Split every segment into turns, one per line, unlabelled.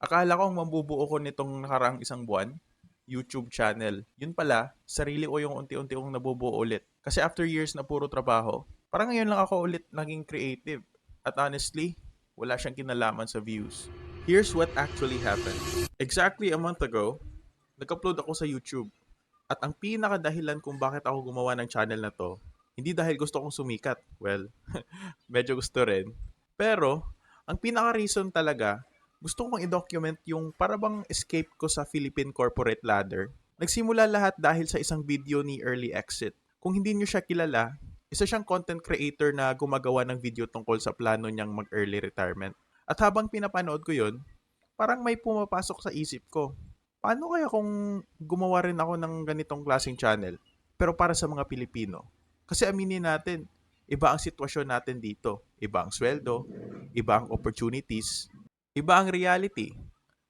Akala ko ang mabubuo ko nitong nakaraang isang buwan, YouTube channel. Yun pala, sarili ko yung unti-unti kong nabubuo ulit. Kasi after years na puro trabaho, parang ngayon lang ako ulit naging creative. At honestly, wala siyang kinalaman sa views. Here's what actually happened. Exactly a month ago, nag-upload ako sa YouTube. At ang pinaka-dahilan kung bakit ako gumawa ng channel na to, hindi dahil gusto kong sumikat. Well, medyo gusto rin. Pero, ang pinaka-reason talaga, gusto kong i-document yung parabang escape ko sa Philippine corporate ladder. Nagsimula lahat dahil sa isang video ni Early Exit. Kung hindi nyo siya kilala, isa siyang content creator na gumagawa ng video tungkol sa plano niyang mag-early retirement. At habang pinapanood ko yun, parang may pumapasok sa isip ko. Paano kaya kung gumawa rin ako ng ganitong klaseng channel, pero para sa mga Pilipino? Kasi aminin natin, iba ang sitwasyon natin dito. Iba ang sweldo, iba ang opportunities, iba ang reality.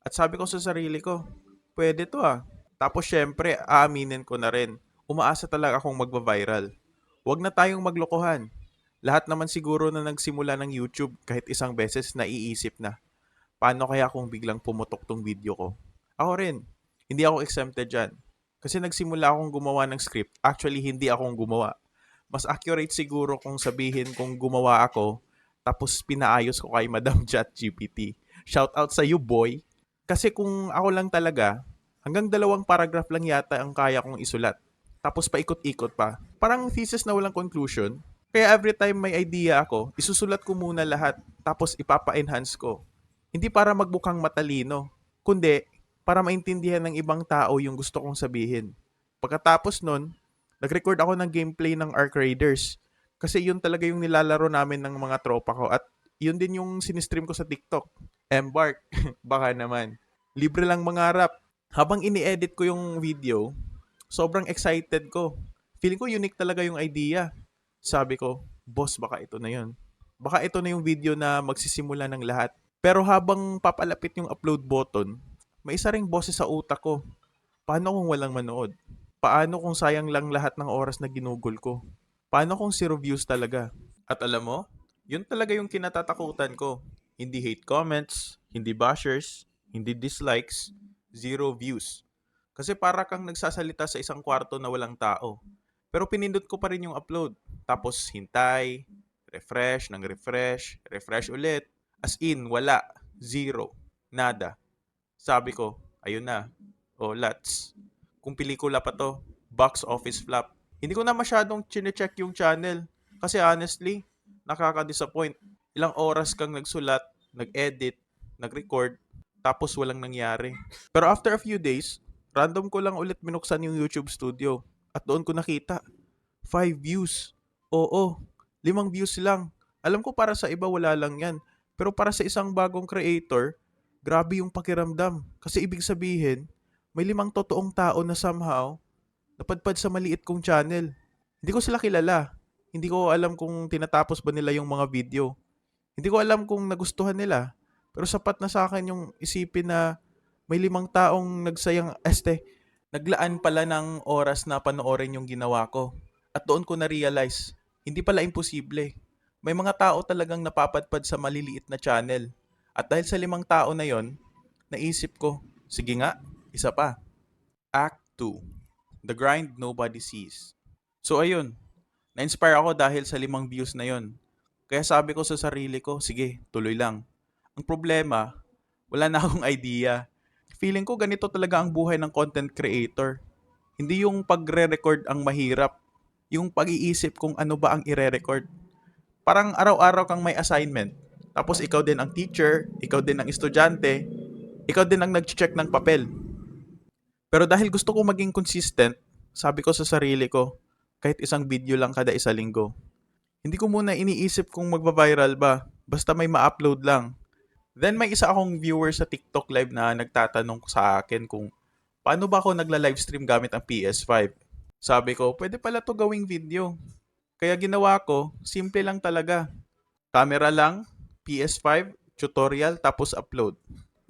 At sabi ko sa sarili ko, pwede to ah. Tapos syempre, aaminin ko na rin, umaasa talaga akong magva-viral. Huwag na tayong maglokohan. Lahat naman siguro na nagsimula ng YouTube kahit isang beses naiisip na, paano kaya kung biglang pumutok tong video ko? Ako rin, hindi ako exempted dyan. Kasi nagsimula akong gumawa ng script. Actually, hindi akong gumawa. Mas accurate siguro kung sabihin kung gumawa ako, tapos pinaayos ko kay Madam ChatGPT. Shout out sa you, boy. Kasi kung ako lang talaga, hanggang 2 paragraph lang yata ang kaya kong isulat. Tapos paikot-ikot pa. Parang thesis na walang conclusion. Kaya every time may idea ako, isusulat ko muna lahat, tapos ipapa-enhance ko. Hindi para magbukang matalino, kundi para maintindihan ng ibang tao yung gusto kong sabihin. Pagkatapos nun, nag-record ako ng gameplay ng Ark Raiders. Kasi yun talaga yung nilalaro namin ng mga tropa ko at yun din yung sinistream ko sa TikTok. Embark, baka naman. Libre lang mangarap. Habang ini-edit ko yung video, sobrang excited ko. Feeling ko unique talaga yung idea. Sabi ko, boss, baka ito na yun. Baka ito na yung video na magsisimula ng lahat. Pero habang papalapit yung upload button, may isa ring boses sa utak ko. Paano kung walang manood? Paano kung sayang lang lahat ng oras na ginugol ko? Paano kung zero views talaga? At alam mo, yun talaga yung kinatatakutan ko. Hindi hate comments, hindi bashers, hindi dislikes, zero views. Kasi para kang nagsasalita sa isang kwarto na walang tao. Pero pinindot ko pa rin yung upload. Tapos hintay, refresh ng refresh, refresh ulit. As in, wala. Zero. Nada. Sabi ko, ayun na. O, lats. Kung pelikula pa to, box office flop. Hindi ko na masyadong chinecheck yung channel. Kasi honestly, nakaka-disappoint. Ilang oras kang nagsulat, nag-edit, nag-record, tapos walang nangyari. Pero after a few days, random ko lang ulit binuksan yung YouTube Studio. At doon ko nakita, 5 views. Oo, 5 views lang. Alam ko para sa iba wala lang yan. Pero para sa isang bagong creator, grabe yung pakiramdam. Kasi ibig sabihin, may 5 totoong tao na somehow napadpad sa maliit kong channel. Hindi ko sila kilala. Hindi ko alam kung tinatapos ba nila yung mga video. Hindi ko alam kung nagustuhan nila. Pero sapat na sa akin yung isipin na may 5 taong naglaan pala ng oras na panoorin yung ginawa ko. At doon ko na-realize, hindi pala imposible. May mga tao talagang napapadpad sa maliliit na channel. At dahil sa 5 tao na yon, naisip ko, sige nga, isa pa. Act 2. The grind nobody sees. So ayun, na-inspire ako dahil sa 5 views na yon. Kaya sabi ko sa sarili ko, sige, tuloy lang. Ang problema, wala na akong idea. Feeling ko ganito talaga ang buhay ng content creator. Hindi yung pagre-record ang mahirap. Yung pag-iisip kung ano ba ang ire-record. Parang araw-araw kang may assignment. Tapos ikaw din ang teacher, ikaw din ang estudyante, ikaw din ang nag-check ng papel. Pero dahil gusto ko maging consistent, sabi ko sa sarili ko, kahit isang video lang kada 1 linggo. Hindi ko muna iniisip kung magva-viral ba, basta may ma-upload lang. Then may isa akong viewer sa TikTok live na nagtatanong sa akin kung paano ba ako nagla-livestream gamit ang PS5. Sabi ko, pwede pala to gawing video. Kaya ginawa ko, simple lang talaga. Camera lang, PS5, tutorial, tapos upload.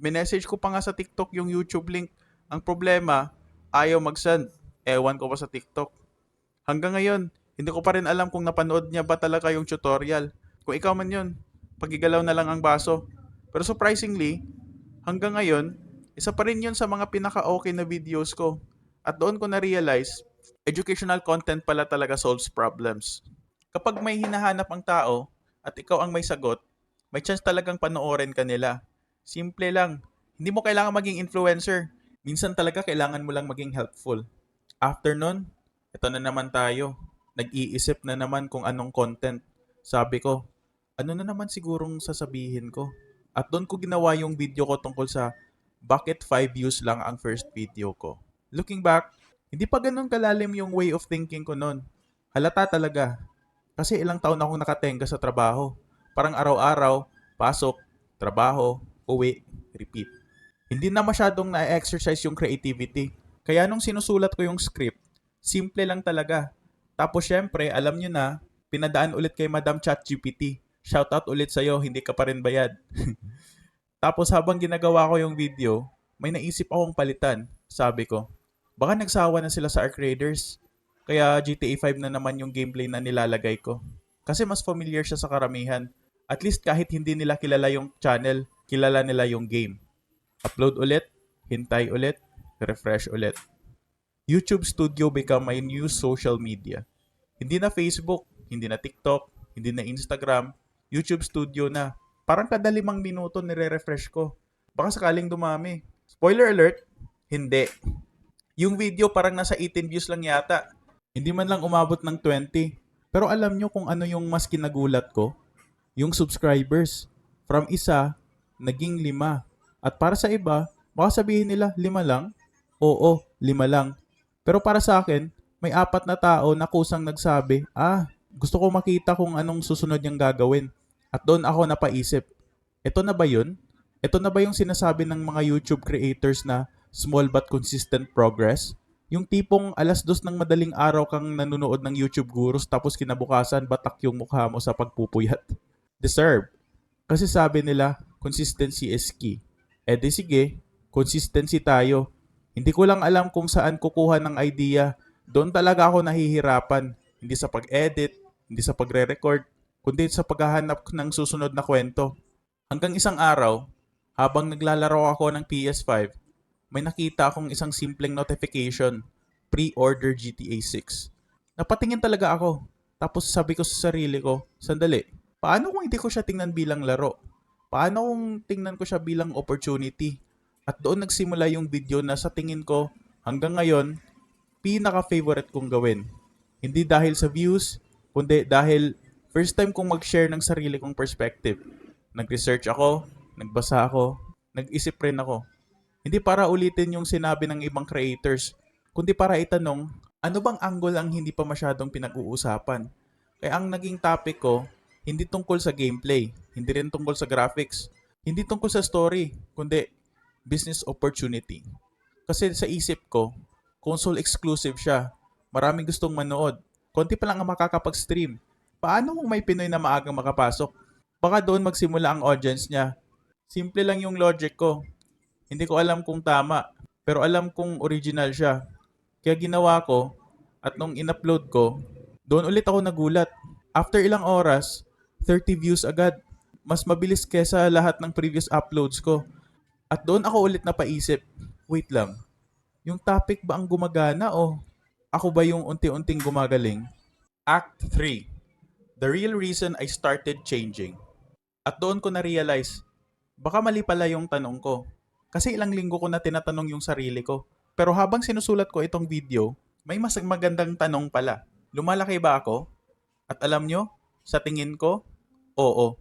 Minessage ko pa nga sa TikTok yung YouTube link. Ang problema, ayaw mag-send. Ewan ko pa sa TikTok. Hanggang ngayon, hindi ko pa rin alam kung napanood niya ba talaga yung tutorial. Kung ikaw man yun, pagigalaw na lang ang baso. Pero surprisingly, Hanggang ngayon, isa pa rin yun sa mga pinaka-okay na videos ko. At doon ko na-realize, educational content pala talaga solves problems. Kapag may hinahanap ang tao at ikaw ang may sagot, may chance talagang panoorin ka nila. Simple lang. Hindi mo kailangan maging influencer. Minsan talaga kailangan mo lang maging helpful. After nun, ito na naman tayo. Nag-iisip na naman kung anong content. Sabi ko, ano na naman sigurong sasabihin ko? At doon ko ginawa yung video ko tungkol sa bakit 5 views lang ang first video ko. Looking back, hindi pa ganun kalalim yung way of thinking ko noon. Halata talaga. Kasi ilang taon akong nakatenga sa trabaho. Parang araw-araw, pasok, trabaho, uwi, repeat. Hindi na masyadong na-exercise yung creativity. Kaya nung sinusulat ko yung script, simple lang talaga. Tapos syempre, alam nyo na, pinadaan ulit kay Madam ChatGPT. Shoutout ulit sa'yo, hindi ka pa rin bayad. Tapos habang ginagawa ko yung video, may naisip akong palitan. Sabi ko, baka nagsawa na sila sa Arc Raiders. Kaya GTA 5 na naman yung gameplay na nilalagay ko. Kasi mas familiar siya sa karamihan. At least kahit hindi nila kilala yung channel, kilala nila yung game. Upload ulit, hintay ulit, refresh ulit. YouTube Studio become my new social media. Hindi na Facebook, hindi na TikTok, hindi na Instagram, YouTube Studio na. Parang kada 5 minuto nire-refresh ko. Baka sakaling dumami. Spoiler alert, hindi. Yung video parang nasa 18 views lang yata. Hindi man lang umabot ng 20. Pero alam nyo kung ano yung mas kinagulat ko? Yung subscribers. From isa, naging 5. At para sa iba, baka sabihin nila 5 lang? Oo, 5 lang. Pero para sa akin, may 4 na tao na kusang nagsabi, gusto ko makita kung anong susunod niyang gagawin. At doon ako napaisip, ito na ba yun? Ito na ba yung sinasabi ng mga YouTube creators na small but consistent progress? Yung tipong 2:00 ng madaling araw kang nanonood ng YouTube gurus tapos kinabukasan batak yung mukha mo sa pagpupuyat. Deserve. Kasi sabi nila, consistency is key. Eh di sige, consistency tayo. Hindi ko lang alam kung saan kukuha ng idea. Doon talaga ako nahihirapan. Hindi sa pag-edit, hindi sa pagre-record, kundi sa paghahanap ng susunod na kwento. Hanggang isang araw, habang naglalaro ako ng PS5, may nakita akong isang simpleng notification, pre-order GTA 6. Napatingin talaga ako. Tapos sabi ko sa sarili ko, sandali, paano kung hindi ko siya tingnan bilang laro? Paano kung tingnan ko siya bilang opportunity? At doon nagsimula yung video na sa tingin ko, hanggang ngayon, pinaka-favorite kong gawin. Hindi dahil sa views, kundi dahil first time kong mag-share ng sarili kong perspective. Nag-research ako, nagbasa ako, nag-isip rin ako. Hindi para ulitin yung sinabi ng ibang creators, kundi para itanong, ano bang angle ang hindi pa masyadong pinag-uusapan? Kaya ang naging topic ko, hindi tungkol sa gameplay, hindi rin tungkol sa graphics, hindi tungkol sa story, kundi business opportunity. Kasi sa isip ko, console exclusive siya. Maraming gustong manood. Konti pa lang ang makakapag-stream. Paano kung may Pinoy na maagang makapasok? Baka doon magsimula ang audience niya. Simple lang yung logic ko. Hindi ko alam kung tama, pero alam kong original siya. Kaya ginawa ko, at nung in-upload ko, doon ulit ako nagulat. After ilang oras, 30 views agad. Mas mabilis kesa lahat ng previous uploads ko. At doon ako ulit napaisip, wait lang, yung topic ba ang gumagana o ako ba yung unti-unting gumagaling? Act 3. The real reason I started changing. At doon ko na-realize, baka mali pala yung tanong ko. Kasi ilang linggo ko na tinatanong yung sarili ko. Pero habang sinusulat ko itong video, may mas magandang tanong pala. Lumalaki ba ako? At alam nyo, sa tingin ko, oo.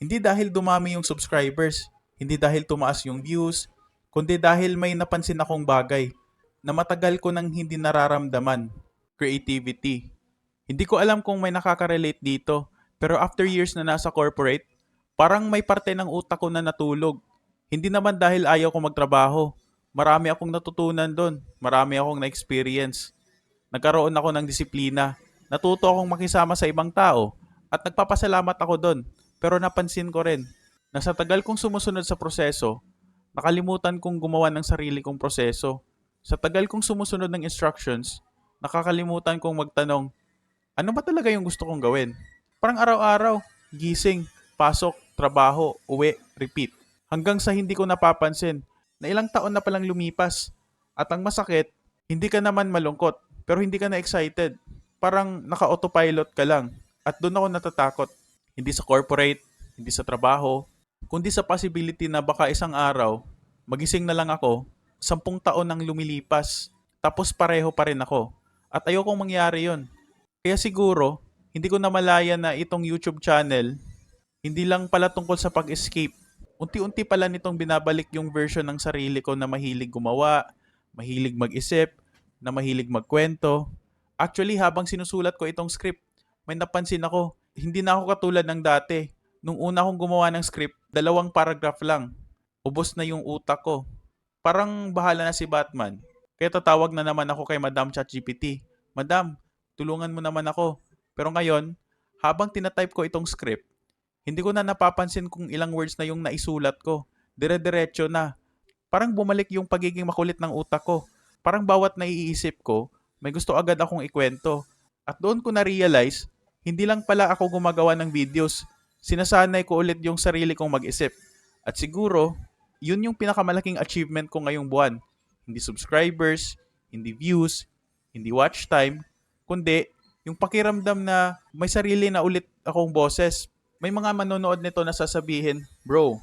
Hindi dahil dumami yung subscribers, hindi dahil tumaas yung views, kundi dahil may napansin akong bagay na matagal ko nang hindi nararamdaman. Creativity. Hindi ko alam kung may nakaka-relate dito, pero after years na nasa corporate, parang may parte ng utak ko na natulog. Hindi naman dahil ayaw ko magtrabaho. Marami akong natutunan doon. Marami akong na-experience. Nagkaroon ako ng disiplina. Natuto akong makisama sa ibang tao. At nagpapasalamat ako doon. Pero napansin ko rin na sa tagal kong sumusunod sa proseso, nakalimutan kong gumawa ng sarili kong proseso. Sa tagal kong sumusunod ng instructions, nakakalimutan kong magtanong, ano ba talaga yung gusto kong gawin? Parang araw-araw, gising, pasok, trabaho, uwi, repeat. hanggang sa hindi ko napapansin na ilang taon na palang lumipas. At ang masakit, hindi ka naman malungkot, pero hindi ka na excited. Parang naka-autopilot ka lang. At doon ako natatakot. Hindi sa corporate, hindi sa trabaho, kundi sa possibility na baka isang araw, magising na lang ako, 10 taon nang lumilipas, tapos pareho pa rin ako. At ayokong mangyari yon. Kaya siguro, hindi ko namalaya na itong YouTube channel, hindi lang pala tungkol sa pag-escape. Unti-unti pala nitong binabalik yung version ng sarili ko na mahilig gumawa, mahilig mag-isip, na mahilig magkwento. Actually, habang sinusulat ko itong script, may napansin ako, hindi na ako katulad ng dati. Nung una kong gumawa ng script, 2 paragraph lang. Ubos na yung utak ko. Parang bahala na si Batman. Kaya tatawag na naman ako kay Madam ChatGPT. Madam, tulungan mo naman ako. Pero ngayon, habang tinatype ko itong script, hindi ko na napapansin kung ilang words na yung naisulat ko. Dire-diretso na. Parang bumalik yung pagiging makulit ng utak ko. Parang bawat naiisip ko, may gusto agad akong ikwento. At doon ko na-realize, hindi lang pala ako gumagawa ng videos. Sinasanay ko ulit yung sarili kong mag-isip. At siguro, yun yung pinakamalaking achievement ko ngayong buwan. Hindi subscribers, hindi views, hindi watch time, kundi yung pakiramdam na may sarili na ulit akong boses. May mga manonood nito na sasabihin, bro,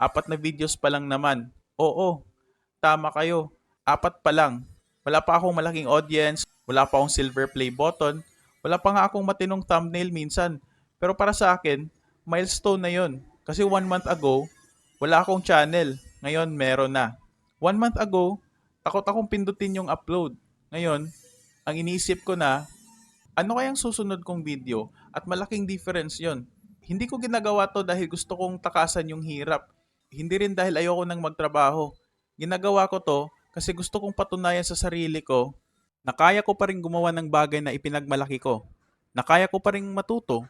4 na videos pa lang naman. Oo, tama kayo. 4 pa lang. Wala pa akong malaking audience, wala pa akong silver play button, wala pa nga akong matinong thumbnail minsan. Pero para sa akin, milestone na yon. Kasi 1 month ago, wala akong channel. Ngayon, meron na. 1 month ago, takot akong pindutin yung upload. Ngayon, ang iniisip ko na, ano kayang susunod kong video? At malaking difference yon. Hindi ko ginagawa to dahil gusto kong takasan yung hirap. Hindi rin dahil ayoko nang magtrabaho. Ginagawa ko to kasi gusto kong patunayan sa sarili ko na kaya ko pa rin gumawa ng bagay na ipinagmalaki ko. Na kaya ko pa rin matuto.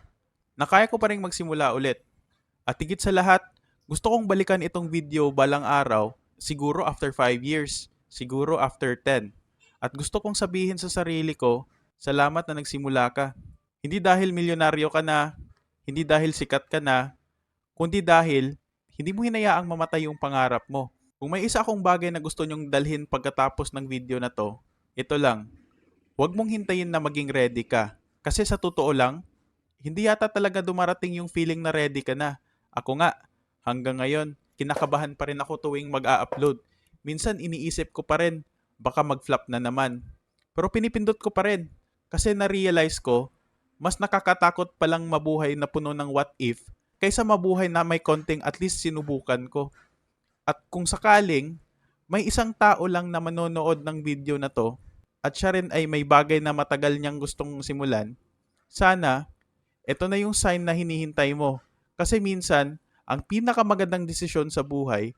Na kaya ko pa rin magsimula ulit. At higit sa lahat, gusto kong balikan itong video balang araw, siguro after 5 years, siguro after 10. At gusto kong sabihin sa sarili ko, salamat na nagsimula ka. Hindi dahil milyonaryo ka na, hindi dahil sikat ka na, kundi dahil hindi mo hinayaang mamatay yung pangarap mo. Kung may isa akong bagay na gusto nyong dalhin pagkatapos ng video na to, ito lang. Huwag mong hintayin na maging ready ka. Kasi sa totoo lang, hindi yata talaga dumarating yung feeling na ready ka na. Ako nga, hanggang ngayon, kinakabahan pa rin ako tuwing mag-a-upload. Minsan iniisip ko pa rin, baka mag-flop na naman. Pero pinipindot ko pa rin. Kasi na-realize ko, mas nakakatakot palang mabuhay na puno ng what if kaysa mabuhay na may konting at least sinubukan ko. At kung sakaling may isang tao lang na manonood ng video na to at siya rin ay may bagay na matagal niyang gustong simulan, sana ito na yung sign na hinihintay mo. Kasi minsan, ang pinakamagandang desisyon sa buhay,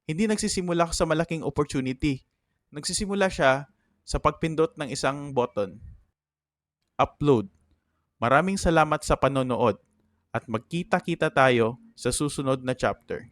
hindi nagsisimula sa malaking opportunity. Nagsisimula siya sa pagpindot ng isang button. Upload. Maraming salamat sa panonood at magkita-kita tayo sa susunod na chapter.